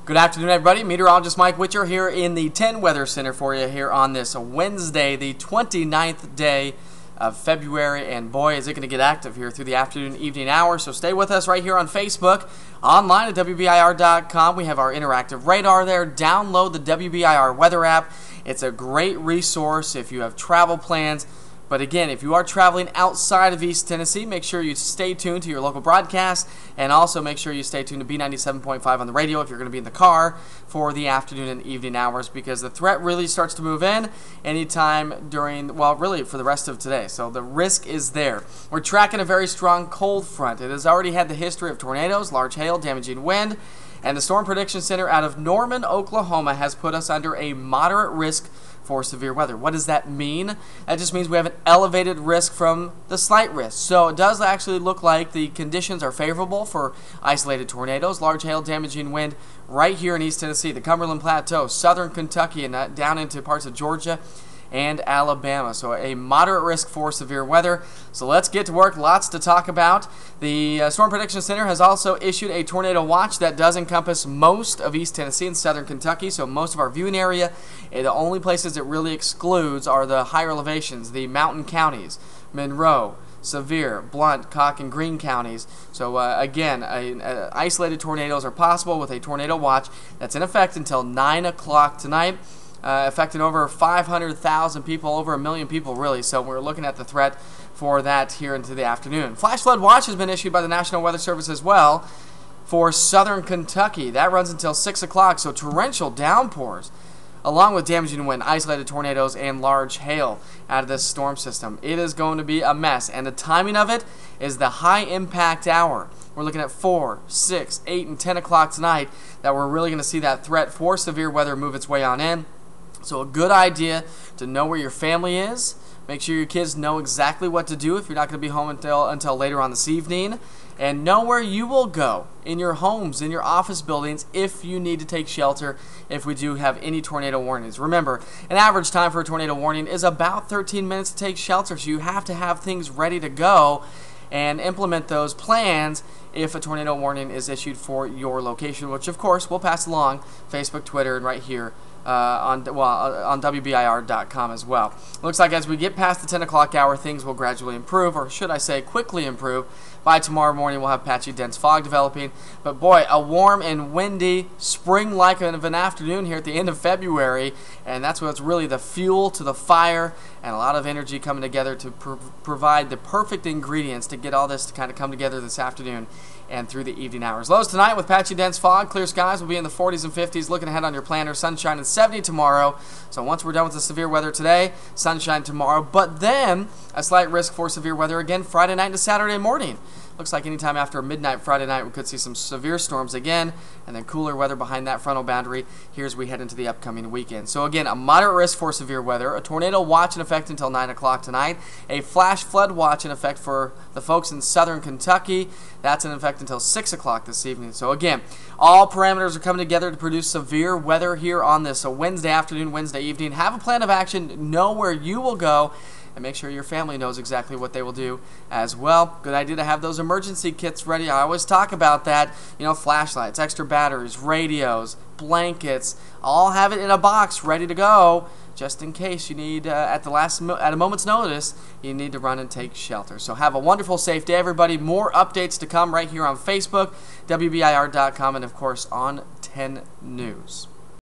Good afternoon, everybody. Meteorologist Mike Witcher here in the 10 Weather Center for you here on this Wednesday, the 29th day of February. And boy, is it going to get active here through the afternoon, evening hours. So stay with us right here on Facebook, online at WBIR.com. We have our interactive radar there. Download the WBIR weather app. It's a great resource if you have travel plans. But again, if you are traveling outside of East Tennessee, make sure you stay tuned to your local broadcast, and also make sure you stay tuned to B97.5 on the radio if you're going to be in the car for the afternoon and evening hours, because the threat really starts to move in anytime during, well, really for the rest of today. So the risk is there. We're tracking a very strong cold front. It has already had the history of tornadoes, large hail, damaging wind, and the Storm Prediction Center out of Norman, Oklahoma has put us under a moderate risk for severe weather. What does that mean? That just means we have an elevated risk from the slight risk. So it does actually look like the conditions are favorable for isolated tornadoes, large hail, damaging wind right here in East Tennessee, the Cumberland Plateau, southern Kentucky, and down into parts of Georgia and Alabama. So a moderate risk for severe weather. So let's get to work. Lots to talk about. The Storm Prediction Center has also issued a tornado watch that does encompass most of East Tennessee and southern Kentucky, so most of our viewing area. The only places it really excludes are the higher elevations, the mountain counties, Monroe, Sevier, Blount, Cocke, and Greene counties. So again, isolated tornadoes are possible with a tornado watch that's in effect until 9 o'clock tonight. Affecting over 500,000 people, over 1 million people really, so we're looking at the threat for that here into the afternoon. Flash flood watch has been issued by the National Weather Service as well for southern Kentucky. That runs until 6 o'clock, so torrential downpours along with damaging wind, isolated tornadoes, and large hail out of this storm system. It is going to be a mess, and the timing of it is the high impact hour. We're looking at 4, 6, 8, and 10 o'clock tonight that we're really going to see that threat for severe weather move its way on in. So a good idea to know where your family is. Make sure your kids know exactly what to do if you're not going to be home until later on this evening. And know where you will go in your homes, in your office buildings, if you need to take shelter if we do have any tornado warnings. Remember, an average time for a tornado warning is about 13 minutes to take shelter, so you have to have things ready to go and implement those plans if a tornado warning is issued for your location, which of course we'll pass along Facebook, Twitter, and right here on WBIR.com as well. Looks like as we get past the 10 o'clock hour, things will gradually improve, or should I say quickly improve. By tomorrow morning, we'll have patchy, dense fog developing. But boy, a warm and windy spring-like of an afternoon here at the end of February, and that's what's really the fuel to the fire, and a lot of energy coming together to provide the perfect ingredients to get all this to kind of come together this afternoon and through the evening hours. Lows tonight with patchy dense fog. Clear skies will be in the 40s and 50s. Looking ahead on your planner, sunshine and 70 tomorrow. So once we're done with the severe weather today, sunshine tomorrow. But then a slight risk for severe weather again Friday night to Saturday morning. Looks like anytime after midnight Friday night we could see some severe storms again, and then cooler weather behind that frontal boundary here as we head into the upcoming weekend. So again, a moderate risk for severe weather, a tornado watch in effect until 9 o'clock tonight, a flash flood watch in effect for the folks in southern Kentucky. That's in effect until 6 o'clock this evening. So again, all parameters are coming together to produce severe weather here on this Wednesday afternoon, Wednesday evening. Have a plan of action, know where you will go, and make sure your family knows exactly what they will do as well. Good idea to have those emergency kits ready. I always talk about that. You know, flashlights, extra batteries, radios, blankets, all have it in a box ready to go just in case you need, at a moment's notice, you need to run and take shelter. So have a wonderful, safe day, everybody. More updates to come right here on Facebook, WBIR.com, and of course on 10 News.